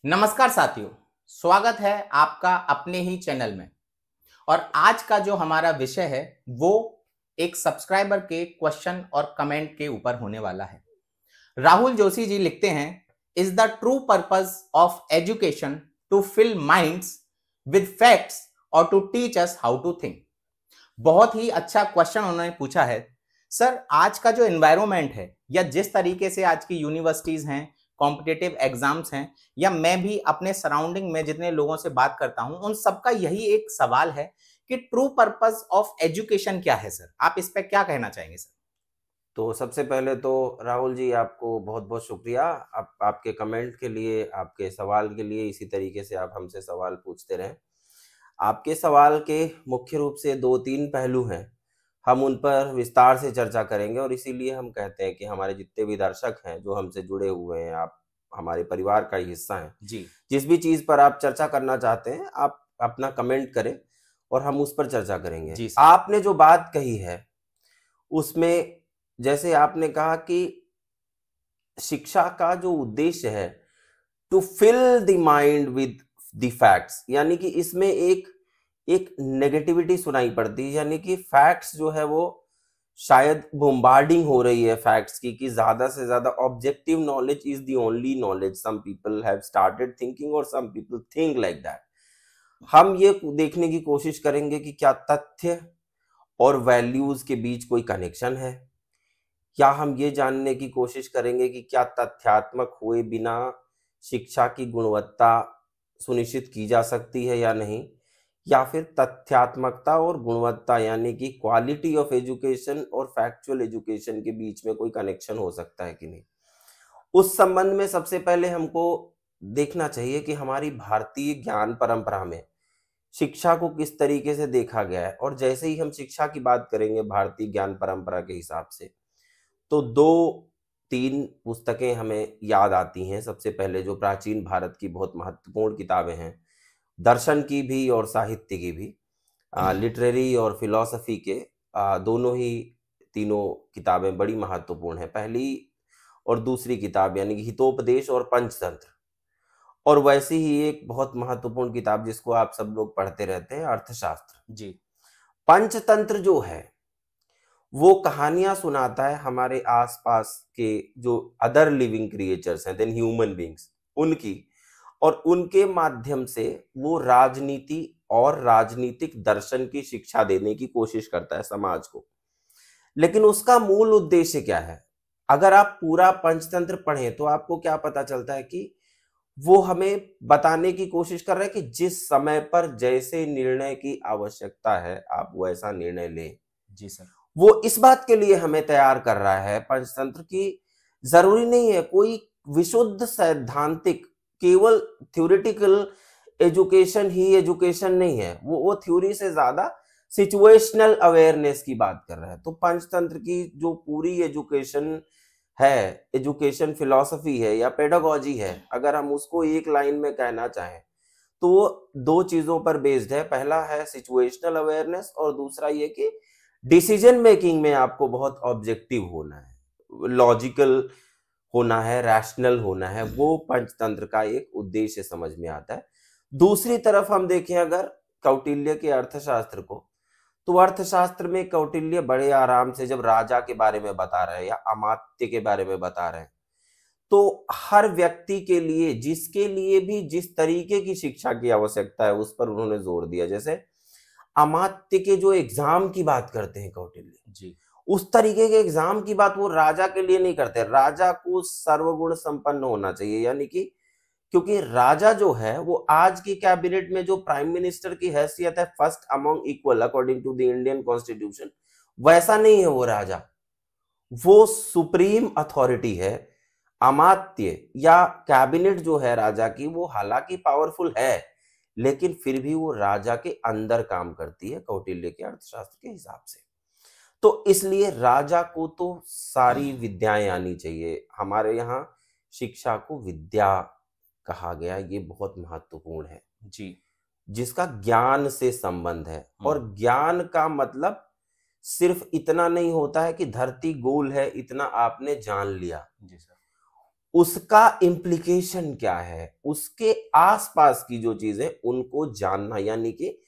नमस्कार साथियों, स्वागत है आपका अपने ही चैनल में। और आज का जो हमारा विषय है वो एक सब्सक्राइबर के क्वेश्चन और कमेंट के ऊपर होने वाला है। राहुल जोशी जी लिखते हैं, is the true purpose of education to fill minds with facts or to teach us how to think. बहुत ही अच्छा क्वेश्चन उन्होंने पूछा है। सर, आज का जो एनवायरनमेंट है या जिस तरीके से आज की यूनिवर्सिटीज हैं, कॉम्पिटिटिव एग्जाम्स हैं, या मैं भी अपने सराउंडिंग में जितने लोगों से बात करता हूं उन सबका यही एक सवाल है कि ट्रू पर्पस ऑफ एजुकेशन क्या है। सर, आप इस पे क्या कहना चाहेंगे? सर, तो सबसे पहले तो राहुल जी आपको बहुत बहुत शुक्रिया आपके कमेंट के लिए, आपके सवाल के लिए। इसी तरीके से आप हमसे सवाल पूछते रहें। आपके सवाल के मुख्य रूप से 2-3 पहलू हैं, हम उन पर विस्तार से चर्चा करेंगे और इसीलिए हम कहते हैं कि हमारे जितने भी दर्शक हैं जो हमसे जुड़े हुए हैं, आप हमारे परिवार का ही हिस्सा हैं। जी जिस भी चीज़ पर आप चर्चा करना चाहते हैं आप अपना कमेंट करें और हम उस पर चर्चा करेंगे। जी सर। आपने जो बात कही है उसमें, जैसे आपने कहा कि शिक्षा का जो उद्देश्य है to fill the mind with the facts, यानी कि इसमें एक एक नेगेटिविटी सुनाई पड़ती है, यानी कि फैक्ट्स जो है वो शायद बोम्बार्डिंग हो रही है फैक्ट्स की, कि ज्यादा से ज्यादा objective knowledge is the only knowledge. Some people have started thinking और some people think like that. हम ये देखने की कोशिश करेंगे कि क्या तथ्य और वैल्यूज के बीच कोई कनेक्शन है, या हम ये जानने की कोशिश करेंगे कि क्या तथ्यात्मक हुए बिना शिक्षा की गुणवत्ता सुनिश्चित की जा सकती है या नहीं, या फिर तथ्यात्मकता और गुणवत्ता यानी कि क्वालिटी ऑफ एजुकेशन और फैक्चुअल एजुकेशन के बीच में कोई कनेक्शन हो सकता है कि नहीं। उस संबंध में सबसे पहले हमको देखना चाहिए कि हमारी भारतीय ज्ञान परंपरा में शिक्षा को किस तरीके से देखा गया है। और जैसे ही हम शिक्षा की बात करेंगे भारतीय ज्ञान परंपरा के हिसाब से, तो 2-3 पुस्तकें हमें याद आती हैं। सबसे पहले जो प्राचीन भारत की बहुत महत्वपूर्ण किताबें हैं, दर्शन की भी और साहित्य की भी, लिटरेरी और फिलॉसफी के, दोनों ही तीनों किताबें बड़ी महत्वपूर्ण हैं। पहली और दूसरी किताब यानी कि हितोपदेश और पंचतंत्र, और वैसी ही एक बहुत महत्वपूर्ण किताब जिसको आप सब लोग पढ़ते रहते हैं, अर्थशास्त्र। जी पंचतंत्र जो है वो कहानियां सुनाता है हमारे आसपास के जो अदर लिविंग क्रिएचर्स हैं, देन ह्यूमन बींग्स, उनकी, और उनके माध्यम से वो राजनीति और राजनीतिक दर्शन की शिक्षा देने की कोशिश करता है समाज को। लेकिन उसका मूल उद्देश्य क्या है? अगर आप पूरा पंचतंत्र पढ़ें तो आपको क्या पता चलता है कि वो हमें बताने की कोशिश कर रहा है कि जिस समय पर जैसे निर्णय की आवश्यकता है आप वैसा निर्णय लें। जी सर। वो इस बात के लिए हमें तैयार कर रहा है पंचतंत्र की, जरूरी नहीं है कोई विशुद्ध सैद्धांतिक केवल थ्योरेटिकल एजुकेशन ही एजुकेशन नहीं है, वो थ्योरी से ज्यादा सिचुएशनल अवेयरनेस की बात कर रहा है। तो पंचतंत्र की जो पूरी एजुकेशन है, एजुकेशन फिलॉसफी है या पेडागोजी है, अगर हम उसको एक लाइन में कहना चाहें तो वो 2 चीजों पर बेस्ड है। पहला है सिचुएशनल अवेयरनेस और दूसरा ये कि डिसीजन मेकिंग में आपको बहुत ऑब्जेक्टिव होना है, लॉजिकल होना है, रैशनल होना है। वो पंचतंत्र का एक उद्देश्य समझ में आता है। दूसरी तरफ हम देखें अगर कौटिल्य के अर्थशास्त्र को, तो अर्थशास्त्र में कौटिल्य बड़े आराम से जब राजा के बारे में बता रहे हैं या अमात्य के बारे में बता रहे हैं, तो हर व्यक्ति के लिए, जिसके लिए भी जिस तरीके की शिक्षा की आवश्यकता है उस पर उन्होंने जोर दिया। जैसे अमात्य के जो एग्जाम की बात करते हैं कौटिल्य, जी उस तरीके के एग्जाम की बात वो राजा के लिए नहीं करते। राजा को सर्वगुण संपन्न होना चाहिए, यानी कि क्योंकि राजा जो है वो आज की कैबिनेट में जो प्राइम मिनिस्टर की हैसियत है, first among equal according to the Indian constitution, वैसा नहीं है वो राजा। वो सुप्रीम अथॉरिटी है। अमात्य या कैबिनेट जो है राजा की, वो हालांकि पावरफुल है लेकिन फिर भी वो राजा के अंदर काम करती है कौटिल्य के अर्थशास्त्र के हिसाब से। तो इसलिए राजा को तो सारी विद्याएं आनी चाहिए। हमारे यहाँ शिक्षा को विद्या कहा गया, ये बहुत महत्वपूर्ण है जी। जिसका ज्ञान से संबंध है। और ज्ञान का मतलब सिर्फ इतना नहीं होता है कि धरती गोल है इतना आपने जान लिया। जी सर। उसका इम्प्लीकेशन क्या है, उसके आसपास की जो चीजें उनको जानना, यानी कि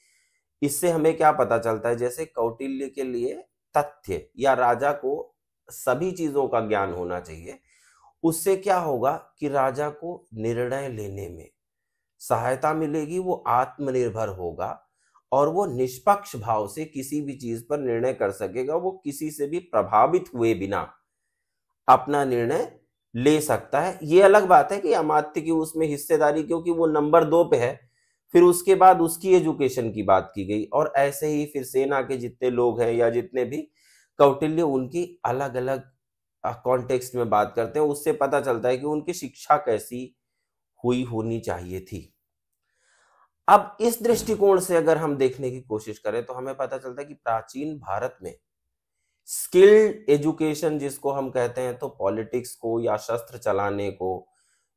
इससे हमें क्या पता चलता है, जैसे कौटिल्य के लिए तथ्य या राजा को सभी चीजों का ज्ञान होना चाहिए। उससे क्या होगा कि राजा को निर्णय लेने में सहायता मिलेगी, वो आत्मनिर्भर होगा और वो निष्पक्ष भाव से किसी भी चीज पर निर्णय कर सकेगा। वो किसी से भी प्रभावित हुए बिना अपना निर्णय ले सकता है। ये अलग बात है कि अमात्य की उसमें हिस्सेदारी, क्योंकि वो नंबर 2 पे है, फिर उसके बाद उसकी एजुकेशन की बात की गई, और ऐसे ही फिर सेना के जितने लोग हैं या जितने भी, कौटिल्य उनकी अलग अलग कॉन्टेक्स्ट में बात करते हैं। उससे पता चलता है कि उनकी शिक्षा कैसी हुई होनी चाहिए थी। अब इस दृष्टिकोण से अगर हम देखने की कोशिश करें तो हमें पता चलता है कि प्राचीन भारत में स्किल्ड एजुकेशन जिसको हम कहते हैं, तो पॉलिटिक्स को या शस्त्र चलाने को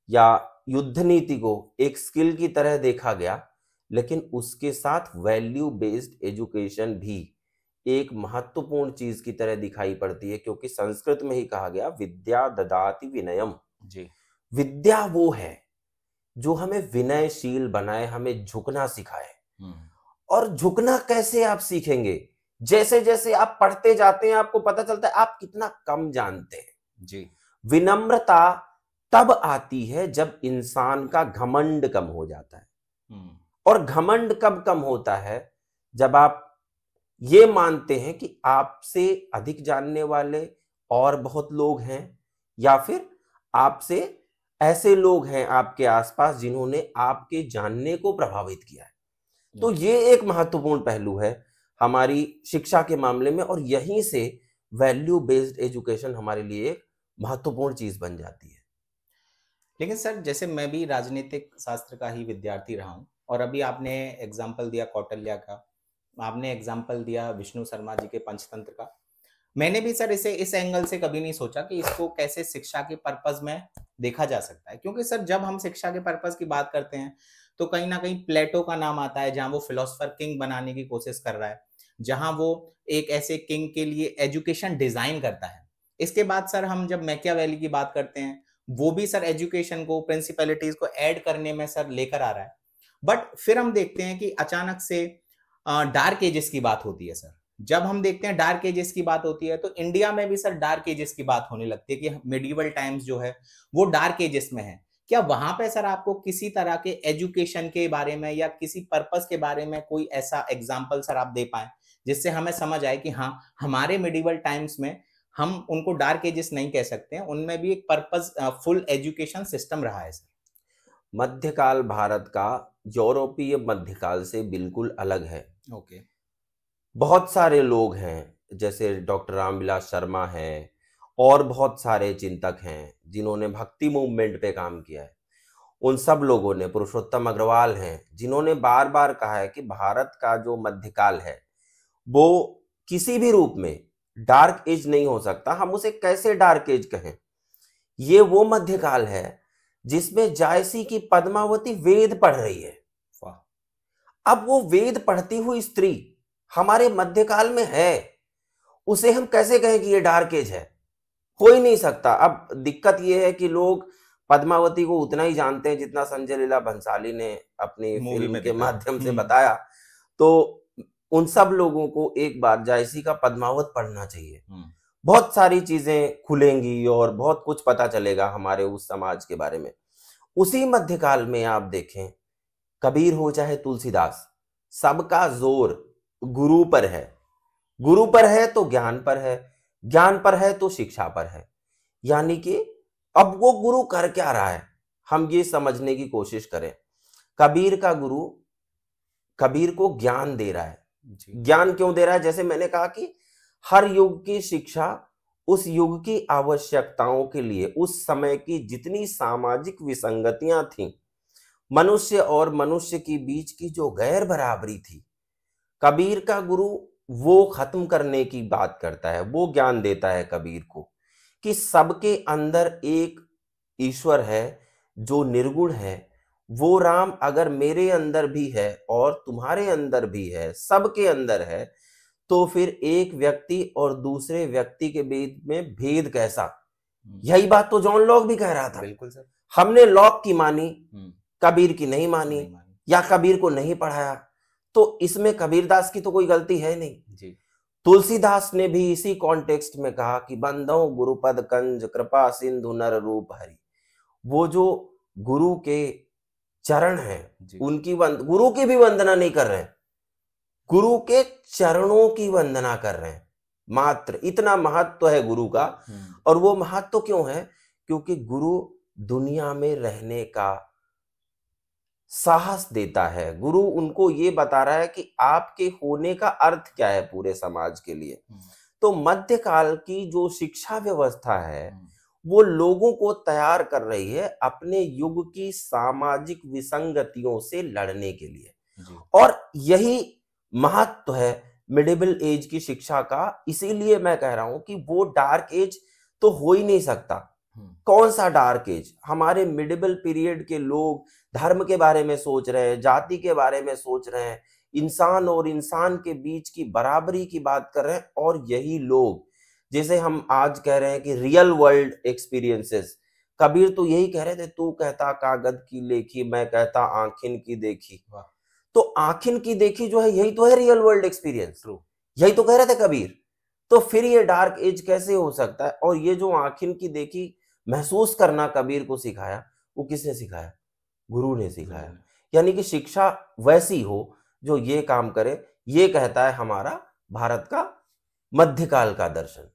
या युद्ध नीति को एक स्किल की तरह देखा गया, लेकिन उसके साथ वैल्यू बेस्ड एजुकेशन भी एक महत्वपूर्ण चीज की तरह दिखाई पड़ती है, क्योंकि संस्कृत में ही कहा गया विद्या ददाति विनयम। जी। विद्या वो है जो हमें विनयशील बनाए, हमें झुकना सिखाए। और झुकना कैसे आप सीखेंगे? जैसे जैसे आप पढ़ते जाते हैं आपको पता चलता है आप कितना कम जानते हैं। जी। विनम्रता तब आती है जब इंसान का घमंड कम हो जाता है। और घमंड कब कम होता है? जब आप ये मानते हैं कि आपसे अधिक जानने वाले और बहुत लोग हैं, या फिर आपसे ऐसे लोग हैं आपके आसपास जिन्होंने आपके जानने को प्रभावित किया है। तो ये एक महत्वपूर्ण पहलू है हमारी शिक्षा के मामले में, और यहीं से वैल्यू बेस्ड एजुकेशन हमारे लिए एक महत्वपूर्ण चीज बन जाती है। लेकिन सर, जैसे मैं भी राजनीतिक शास्त्र का ही विद्यार्थी रहा हूं, और अभी आपने एग्जाम्पल दिया कौटिल्य का, आपने एग्जाम्पल दिया विष्णु शर्मा जी के पंचतंत्र का। मैंने भी सर इसे इस एंगल से कभी नहीं सोचा कि इसको कैसे शिक्षा के पर्पस में देखा जा सकता है, क्योंकि सर जब हम शिक्षा के पर्पस की बात करते हैं तो कहीं ना कहीं प्लेटो का नाम आता है, जहां वो फिलोसफर किंग बनाने की कोशिश कर रहा है, जहां वो एक ऐसे किंग के लिए एजुकेशन डिजाइन करता है। इसके बाद सर हम जब मैकियावेली की बात करते हैं, वो भी सर एजुकेशन को, प्रिंसिपलिटीज को ऐड करने में सर लेकर आ रहा है। बट फिर हम देखते हैं कि अचानक से डार्क एजेस की बात होती है सर। जब हम देखते हैं डार्क एजेस की बात होती है तो इंडिया में भी सर डार्क एजेस की बात होने लगती है कि मिडिवल टाइम्स जो है वो डार्क एजेस में है। क्या वहां पे सर आपको किसी तरह के एजुकेशन के बारे में या किसी पर्पस के बारे में कोई ऐसा एग्जाम्पल सर आप दे पाए जिससे हमें समझ आए कि हाँ, हमारे मिडिवल टाइम्स में हम उनको डार्क एजेस नहीं कह सकते हैं, उनमें भी एक पर्पस फुल एजुकेशन सिस्टम रहा है सर। मध्यकाल भारत का यूरोपीय मध्यकाल से बिल्कुल अलग है। ओके। बहुत सारे लोग हैं, जैसे डॉक्टर रामविलास शर्मा हैं और बहुत सारे चिंतक हैं जिन्होंने भक्ति मूवमेंट पे काम किया है। उन सब लोगों ने, पुरुषोत्तम अग्रवाल हैं जिन्होंने बार बार कहा है कि भारत का जो मध्यकाल है वो किसी भी रूप में डार्क एज नहीं हो सकता। हम उसे कैसे डार्क एज कहें? ये वो मध्यकाल है जिसमें जायसी की पद्मावती वेद पढ़ रही है। अब वो वेद पढ़ती हुई स्त्री हमारे मध्यकाल में है, उसे हम कैसे कहें कि ये डार्क एज है? हो ही नहीं सकता। अब दिक्कत ये है कि लोग पद्मावती को उतना ही जानते हैं जितना संजय लीला भंसाली ने अपनी फिल्म के माध्यम से बताया। तो उन सब लोगों को एक बार जायसी का पद्मावत पढ़ना चाहिए। बहुत सारी चीजें खुलेंगी और बहुत कुछ पता चलेगा हमारे उस समाज के बारे में। उसी मध्यकाल में आप देखें, कबीर हो चाहे तुलसीदास, सबका जोर गुरु पर है। गुरु पर है तो ज्ञान पर है, ज्ञान पर है तो शिक्षा पर है। यानी कि अब वो गुरु कर क्या रहा है, हम ये समझने की कोशिश करें। कबीर का गुरु कबीर को ज्ञान दे रहा है। ज्ञान क्यों दे रहा है? जैसे मैंने कहा कि हर युग की शिक्षा उस युग की आवश्यकताओं के लिए, उस समय की जितनी सामाजिक विसंगतियां थीं, मनुष्य और मनुष्य के बीच की जो गैर बराबरी थी, कबीर का गुरु वो खत्म करने की बात करता है। वो ज्ञान देता है कबीर को कि सबके अंदर एक ईश्वर है जो निर्गुण है। वो राम अगर मेरे अंदर भी है और तुम्हारे अंदर भी है, सबके अंदर है, तो फिर एक व्यक्ति और दूसरे व्यक्ति के बीच में भेद कैसा? यही बात तो जॉन लॉक भी कह रहा था। बिल्कुल सर। हमने लॉक की मानी, कबीर की नहीं मानी, या कबीर को नहीं पढ़ाया, तो इसमें कबीरदास की तो कोई गलती है नहीं जी। तुलसीदास ने भी इसी कॉन्टेक्स्ट में कहा कि बंदो गुरुपद कंज कृपा सिंधु नर रूप हरि। वो जो गुरु के चरण हैं उनकी गुरु की भी वंदना नहीं कर रहे हैं, गुरु के चरणों की वंदना कर रहे हैं मात्र। इतना महत्व है गुरु का। और वो महत्व क्यों है? क्योंकि गुरु दुनिया में रहने का साहस देता है। गुरु उनको ये बता रहा है कि आपके होने का अर्थ क्या है पूरे समाज के लिए। तो मध्यकाल की जो शिक्षा व्यवस्था है वो लोगों को तैयार कर रही है अपने युग की सामाजिक विसंगतियों से लड़ने के लिए। और यही महत्व है मिडिवल एज की शिक्षा का। इसीलिए मैं कह रहा हूं कि वो डार्क एज तो हो ही नहीं सकता। कौन सा डार्क एज? हमारे मिडिवल पीरियड के लोग धर्म के बारे में सोच रहे हैं, जाति के बारे में सोच रहे हैं, इंसान और इंसान के बीच की बराबरी की बात कर रहे हैं। और यही लोग, जैसे हम आज कह रहे हैं कि रियल वर्ल्ड एक्सपीरियंसेस, कबीर तो यही कह रहे थे, तू कहता कागज की लेखी, मैं कहता आंखिन की देखी। तो आंखिन की देखी जो है यही तो है रियल वर्ल्ड एक्सपीरियंस, यही तो कह रहे थे कबीर। तो फिर ये डार्क एज कैसे हो सकता है? और ये जो आंखिन की देखी महसूस करना कबीर को सिखाया, वो किसने सिखाया? गुरु ने सिखाया। यानी कि शिक्षा वैसी हो जो ये काम करे, ये कहता है हमारा भारत का मध्यकाल का दर्शन।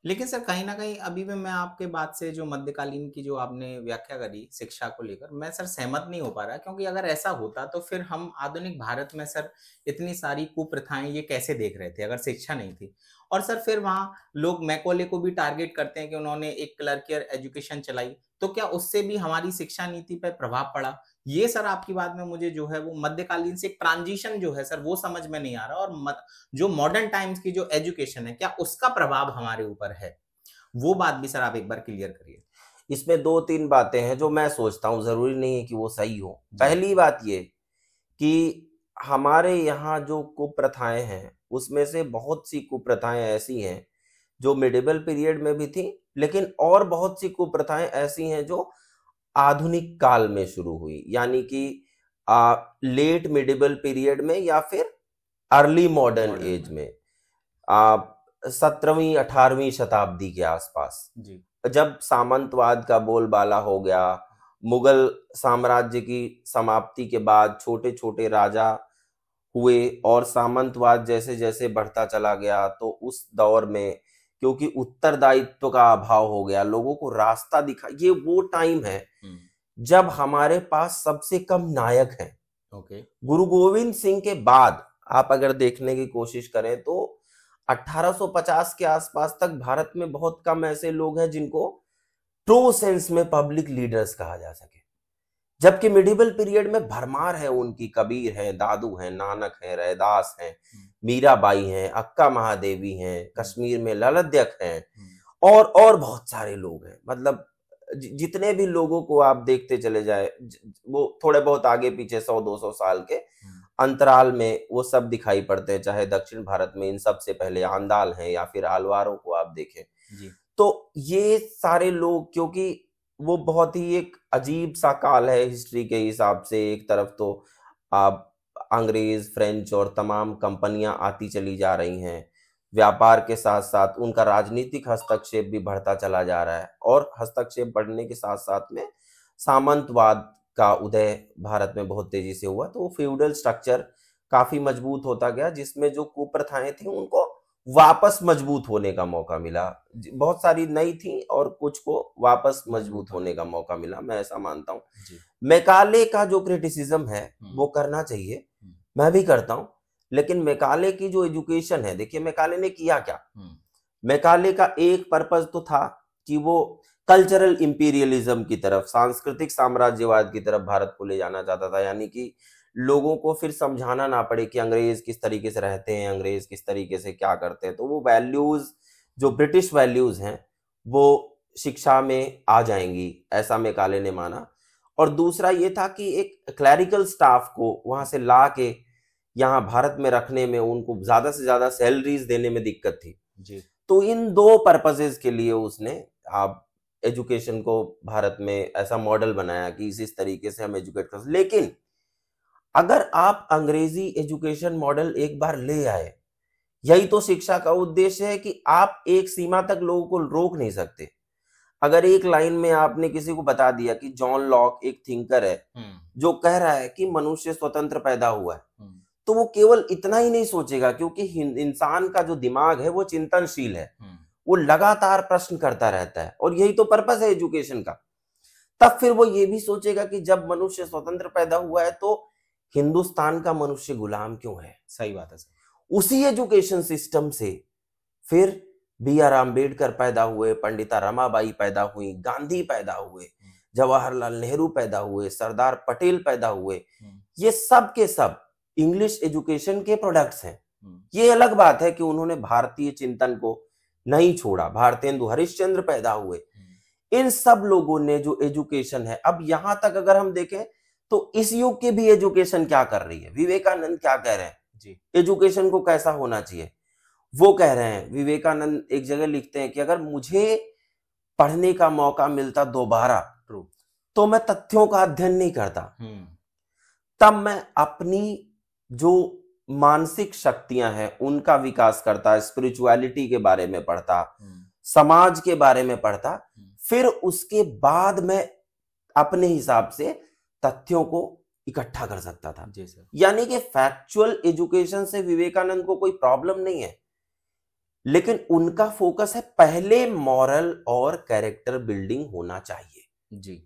लेकिन सर कहीं ना कहीं अभी भी मैं आपके बात से जो मध्यकालीन की जो आपने व्याख्या करी शिक्षा को लेकर, मैं सर सहमत नहीं हो पा रहा। क्योंकि अगर ऐसा होता तो फिर हम आधुनिक भारत में सर इतनी सारी कुप्रथाएं ये कैसे देख रहे थे अगर शिक्षा नहीं थी। और सर फिर वहां लोग मैकॉले को भी टारगेट करते हैं कि उन्होंने एक क्लर्कियर एजुकेशन चलाई, तो क्या उससे भी हमारी शिक्षा नीति पर प्रभाव पड़ा? ये सर आपकी बात में मुझे जो है वो मध्यकालीन से एक ट्रांजिशन जो है सर वो समझ में नहीं आ रहा। और जो मॉडर्न टाइम्स की जो एजुकेशन है क्या उसका प्रभाव हमारे ऊपर है? वो बात भी सर आप एक बार क्लियर करिए। इसमें 2-3 बातें हैं जो मैं सोचता हूं, जरूरी नहीं है कि वो सही हो। पहली बात ये कि हमारे यहाँ जो कुप्रथाएं हैं उसमें से बहुत सी कुप्रथाएं ऐसी हैं जो मिडिवल पीरियड में भी थी, लेकिन और बहुत सी कुप्रथाएं ऐसी हैं जो आधुनिक काल में शुरू हुई, यानी कि लेट मिडिवल पीरियड में या फिर अर्ली मॉडर्न एज में, 17वीं 18वीं शताब्दी के आसपास जी। जब सामंतवाद का बोलबाला हो गया, मुगल साम्राज्य की समाप्ति के बाद छोटे छोटे राजा हुए और सामंतवाद जैसे जैसे बढ़ता चला गया, तो उस दौर में क्योंकि उत्तरदायित्व का अभाव हो गया, लोगों को रास्ता दिखा। ये वो टाइम है जब हमारे पास सबसे कम नायक हैं। गुरु गोविंद सिंह के बाद आप अगर देखने की कोशिश करें तो 1850 के आसपास तक भारत में बहुत कम ऐसे लोग हैं जिनको ट्रू सेंस में पब्लिक लीडर्स कहा जा सके। जबकि मिडिवल पीरियड में भरमार है उनकी। कबीर हैं, दादू हैं, नानक हैं, रैदास हैं, मीराबाई हैं, अक्का महादेवी हैं, कश्मीर में ललद्यक हैं, और बहुत सारे लोग हैं। मतलब जितने भी लोगों को आप देखते चले जाए, वो थोड़े बहुत आगे पीछे 100-200 साल के अंतराल में वो सब दिखाई पड़ते हैं। चाहे दक्षिण भारत में इन सब से पहले आंदाल हैं या फिर आलवारों को आप देखें जी। तो ये सारे लोग, क्योंकि वो बहुत ही एक अजीब सा काल है हिस्ट्री के हिसाब से। एक तरफ तो आप अंग्रेज, फ्रेंच और तमाम कंपनियां आती चली जा रही हैं, व्यापार के साथ साथ उनका राजनीतिक हस्तक्षेप भी बढ़ता चला जा रहा है। और हस्तक्षेप बढ़ने के साथ साथ में सामंतवाद का उदय भारत में बहुत तेजी से हुआ, तो फ्यूडल स्ट्रक्चर काफी मजबूत होता गया, जिसमें जो कुप्रथाएं थी उनको वापस मजबूत होने का मौका मिला। बहुत सारी नई थी और कुछ को वापस मजबूत होने का मौका मिला, मैं ऐसा मानता हूँ। मैकाले का जो क्रिटिसिज्म है वो करना चाहिए, मैं भी करता हूँ। लेकिन मैकाले की जो एजुकेशन है, देखिए मैकाले ने किया क्या। मैकाले का एक पर्पस तो था कि वो कल्चरल इंपीरियलिज्म की तरफ, सांस्कृतिक साम्राज्यवाद की तरफ भारत को ले जाना चाहता था। यानी कि लोगों को फिर समझाना ना पड़े कि अंग्रेज किस तरीके से रहते हैं, अंग्रेज किस तरीके से क्या करते हैं। तो वो वैल्यूज जो ब्रिटिश वैल्यूज हैं वो शिक्षा में आ जाएंगी, ऐसा मैकाले ने माना। और दूसरा ये था कि एक क्लैरिकल स्टाफ को वहां से ला के यहाँ भारत में रखने में उनको ज्यादा से ज्यादा सैलरीज देने में दिक्कत थी जी। तो इन दो पर्पसेस के लिए उसने आप एजुकेशन को भारत में ऐसा मॉडल बनाया कि इस तरीके से हम एजुकेट कर, लेकिन अगर आप अंग्रेजी एजुकेशन मॉडल एक बार ले आए, यही तो शिक्षा का उद्देश्य है कि आप एक सीमा तक लोगों को रोक नहीं सकते। अगर एक लाइन में आपने किसी को बता दिया कि जॉन लॉक एक थिंकर है जो कह रहा है कि मनुष्य स्वतंत्र पैदा हुआ है, तो वो केवल इतना ही नहीं सोचेगा, क्योंकि इंसान का जो दिमाग है वो चिंतनशील है, वो लगातार प्रश्न करता रहता है, और यही तो पर्पस है एजुकेशन का। तब फिर वो ये भी सोचेगा कि जब मनुष्य स्वतंत्र पैदा हुआ है तो हिंदुस्तान का मनुष्य गुलाम क्यों है। सही बात है। उसी एजुकेशन सिस्टम से फिर B.R. अम्बेडकर पैदा हुए, पंडिता रमाबाई पैदा हुई, गांधी पैदा हुए, जवाहरलाल नेहरू पैदा हुए, सरदार पटेल पैदा हुए। ये सब के सब इंग्लिश एजुकेशन के प्रोडक्ट्स हैं। ये अलग बात है कि उन्होंने भारतीय चिंतन को नहीं छोड़ा। भारतेंदु हरिश्चंद्र पैदा हुए। इन सब लोगों ने जो एजुकेशन है, अब यहां तक अगर हम देखें तो इस युग की भी एजुकेशन क्या कर रही है, विवेकानंद क्या कह रहे हैं जी, एजुकेशन को कैसा होना चाहिए। वो कह रहे हैं, विवेकानंद एक जगह लिखते हैं कि अगर मुझे पढ़ने का मौका मिलता दोबारा तो मैं तथ्यों का अध्ययन नहीं करता, तब मैं अपनी जो मानसिक शक्तियां हैं उनका विकास करता, स्पिरिचुअलिटी के बारे में पढ़ता, समाज के बारे में पढ़ता, फिर उसके बाद मैं अपने हिसाब से तथ्यों को इकट्ठा कर सकता था। जी सर। यानी कि फैक्चुअल एजुकेशन से विवेकानंद को कोई प्रॉब्लम नहीं है, लेकिन उनका फोकस है पहले मॉरल और कैरेक्टर बिल्डिंग होना चाहिए। जी।